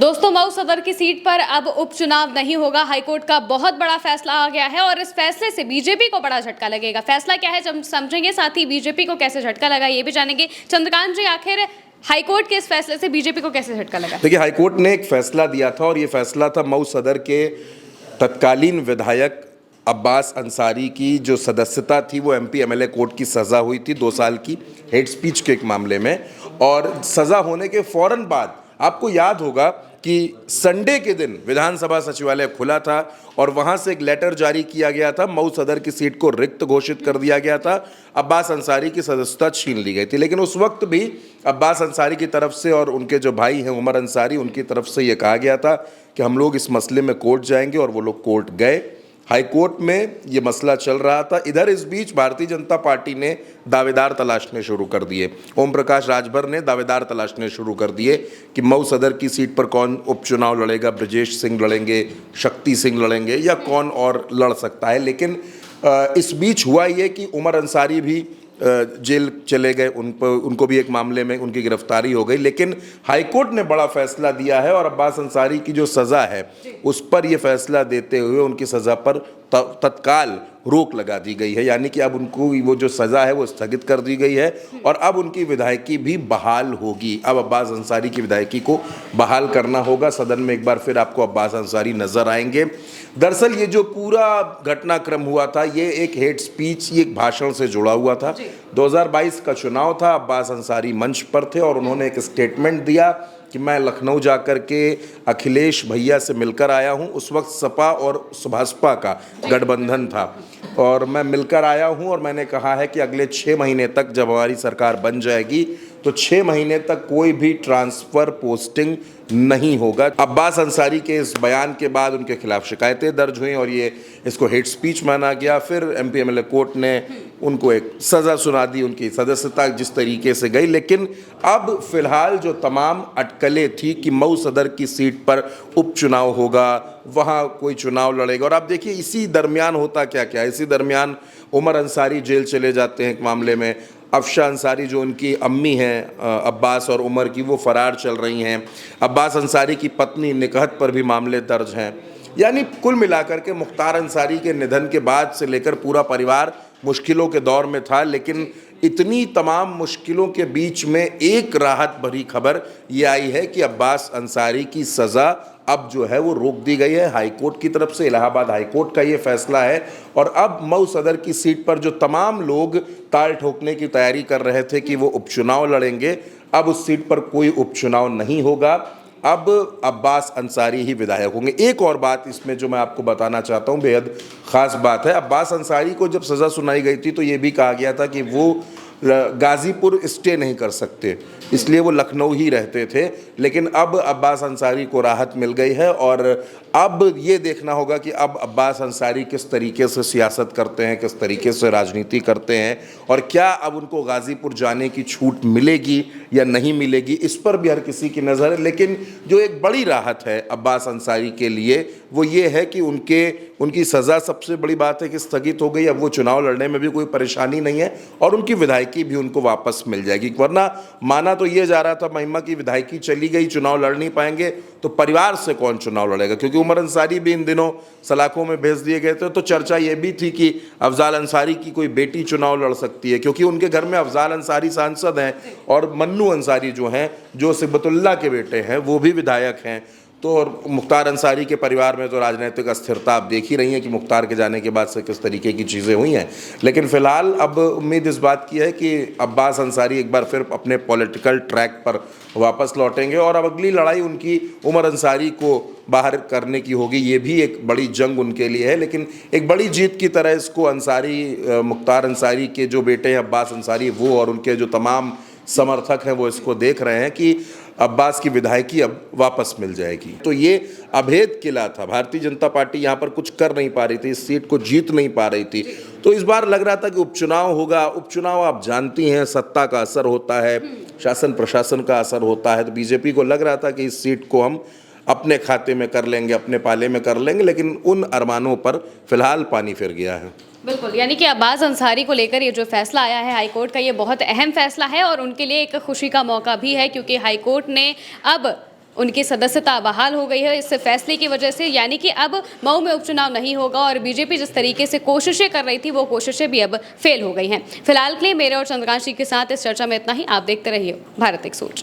दोस्तों, मऊ सदर की सीट पर अब उपचुनाव नहीं होगा। हाईकोर्ट का बहुत बड़ा फैसला आ गया है और इस फैसले से बीजेपी को बड़ा झटका लगेगा। फैसला क्या है जब समझेंगे, साथ ही बीजेपी को कैसे झटका लगा ये भी जानेंगे। चंद्रकांत जी, आखिर हाईकोर्ट के इस फैसले से बीजेपी को कैसे झटका लगा? देखिए, हाईकोर्ट ने एक फैसला दिया था और ये फैसला था मऊ सदर के तत्कालीन विधायक अब्बास अंसारी की जो सदस्यता थी वो एमपी एमएलए कोर्ट की सज़ा हुई थी 2 साल की हेट स्पीच के एक मामले में। और सज़ा होने के फ़ौरन बाद आपको याद होगा कि संडे के दिन विधानसभा सचिवालय खुला था और वहां से एक लेटर जारी किया गया था। मऊ सदर की सीट को रिक्त घोषित कर दिया गया था। अब्बास अंसारी की सदस्यता छीन ली गई थी, लेकिन उस वक्त भी अब्बास अंसारी की तरफ से और उनके जो भाई हैं उमर अंसारी, उनकी तरफ से ये कहा गया था कि हम लोग इस मसले में कोर्ट जाएंगे, और वो लोग कोर्ट गए। हाईकोर्ट में ये मसला चल रहा था। इधर इस बीच भारतीय जनता पार्टी ने दावेदार तलाशने शुरू कर दिए। ओम प्रकाश राजभर ने दावेदार तलाशने शुरू कर दिए कि मऊ सदर की सीट पर कौन उपचुनाव लड़ेगा। ब्रजेश सिंह लड़ेंगे, शक्ति सिंह लड़ेंगे, या कौन और लड़ सकता है। लेकिन इस बीच हुआ ये कि उमर अंसारी भी जेल चले गए। उनको भी एक मामले में उनकी गिरफ्तारी हो गई। लेकिन हाईकोर्ट ने बड़ा फैसला दिया है और अब्बास अंसारी की जो सज़ा है उस पर यह फैसला देते हुए उनकी सज़ा पर तत्काल रोक लगा दी गई है। यानी कि अब उनको वो जो सज़ा है वो स्थगित कर दी गई है और अब उनकी विधायकी भी बहाल होगी। अब अब्बास अंसारी की विधायकी को बहाल करना होगा। सदन में एक बार फिर आपको अब्बास अंसारी नजर आएंगे। दरअसल ये जो पूरा घटनाक्रम हुआ था ये एक हेट स्पीच, ये एक भाषण से जुड़ा हुआ था। 2022 का चुनाव था। अब्बास अंसारी मंच पर थे और उन्होंने एक स्टेटमेंट दिया कि मैं लखनऊ जाकर के अखिलेश भैया से मिलकर आया हूं। उस वक्त सपा और भाजपा का गठबंधन था और मैं मिलकर आया हूं और मैंने कहा है कि अगले 6 महीने तक जब हमारी सरकार बन जाएगी तो 6 महीने तक कोई भी ट्रांसफ़र पोस्टिंग नहीं होगा। अब्बास अंसारी के इस बयान के बाद उनके खिलाफ शिकायतें दर्ज हुई और ये इसको हेट स्पीच माना गया। फिर एमपी एमएलए कोर्ट ने उनको एक सज़ा सुना दी, उनकी सदस्यता जिस तरीके से गई। लेकिन अब फिलहाल जो तमाम अटकलें थी कि मऊ सदर की सीट पर उपचुनाव होगा, वहाँ कोई चुनाव लड़ेगा, और आप देखिए इसी दरमियान होता क्या क्या। इसी दरमियान उमर अंसारी जेल चले जाते हैं एक मामले में। अफशा अंसारी जो उनकी अम्मी हैं अब्बास और उमर की, वो फरार चल रही हैं। अब्बास अंसारी की पत्नी निकहत पर भी मामले दर्ज हैं। यानी कुल मिलाकर के मुख्तार अंसारी के निधन के बाद से लेकर पूरा परिवार मुश्किलों के दौर में था। लेकिन इतनी तमाम मुश्किलों के बीच में एक राहत भरी खबर ये आई है कि अब्बास अंसारी की सज़ा अब जो है वो रोक दी गई है हाईकोर्ट की तरफ से। इलाहाबाद हाईकोर्ट का ये फैसला है और अब मऊ सदर की सीट पर जो तमाम लोग ताल ठोकने की तैयारी कर रहे थे कि वो उपचुनाव लड़ेंगे, अब उस सीट पर कोई उपचुनाव नहीं होगा। अब अब्बास अंसारी ही विधायक होंगे। एक और बात इसमें जो मैं आपको बताना चाहता हूँ, बेहद ख़ास बात है। अब्बास अंसारी को जब सज़ा सुनाई गई थी तो ये भी कहा गया था कि वो गाज़ीपुर स्टे नहीं कर सकते, इसलिए वो लखनऊ ही रहते थे। लेकिन अब अब्बास अंसारी को राहत मिल गई है और अब ये देखना होगा कि अब अब्बास अंसारी किस तरीके से सियासत करते हैं, किस तरीके से राजनीति करते हैं, और क्या अब उनको गाज़ीपुर जाने की छूट मिलेगी या नहीं मिलेगी, इस पर भी हर किसी की नज़र है। लेकिन जो एक बड़ी राहत है अब्बास अंसारी के लिए वो ये है कि उनकी सज़ा, सबसे बड़ी बात है कि स्थगित हो गई। अब वो चुनाव लड़ने में भी कोई परेशानी नहीं है और उनकी विधायकी भी उनको वापस मिल जाएगी। वरना माना तो ये जा रहा था महिमा की विधायकी चली गई, चुनाव लड़ नहीं पाएंगे तो परिवार से कौन चुनाव लड़ेगा, क्योंकि उमर अंसारी भी इन दिनों सलाखों में भेज दिए गए थे। तो चर्चा ये भी थी कि अफजाल अंसारी की कोई बेटी चुनाव लड़ सकती है, क्योंकि उनके घर में अफजाल अंसारी सांसद हैं और मन्नू अंसारी जो हैं, जो सिबतुल्ला के बेटे हैं, वो भी विधायक हैं। तो और मुख्तार अंसारी के परिवार में तो राजनीतिक अस्थिरता आप देख ही रही हैं कि मुख्तार के जाने के बाद से किस तरीके की चीज़ें हुई हैं। लेकिन फिलहाल अब उम्मीद इस बात की है कि अब्बास अंसारी एक बार फिर अपने पॉलिटिकल ट्रैक पर वापस लौटेंगे और अब अगली लड़ाई उनकी उमर अंसारी को बाहर करने की होगी। ये भी एक बड़ी जंग उनके लिए है, लेकिन एक बड़ी जीत की तरह इसको अंसारी, मुख्तार अंसारी के जो बेटे हैं अब्बास अंसारी, वो और उनके जो तमाम समर्थक हैं वो इसको देख रहे हैं कि अब्बास की विधायकी अब वापस मिल जाएगी। तो ये अभेद किला था। भारतीय जनता पार्टी यहाँ पर कुछ कर नहीं पा रही थी, इस सीट को जीत नहीं पा रही थी। तो इस बार लग रहा था कि उपचुनाव होगा। उपचुनाव आप जानती हैं, सत्ता का असर होता है, शासन प्रशासन का असर होता है। तो बीजेपी को लग रहा था कि इस सीट को हम अपने खाते में कर लेंगे, अपने पाले में कर लेंगे, लेकिन उन अरमानों पर फिलहाल पानी फिर गया है। बिल्कुल, यानी कि अब्बास अंसारी को लेकर ये जो फैसला आया है हाईकोर्ट का, ये बहुत अहम फैसला है और उनके लिए एक खुशी का मौका भी है, क्योंकि हाईकोर्ट ने अब उनकी सदस्यता बहाल हो गई है इस फैसले की वजह से, यानी कि अब मऊ में उपचुनाव नहीं होगा और बीजेपी जिस तरीके से कोशिशें कर रही थी वो कोशिशें भी अब फेल हो गई हैं। फिलहाल के लिए मेरे और चंद्रकांत जी के साथ इस चर्चा में इतना ही। आप देखते रहिए भारत एक सोच।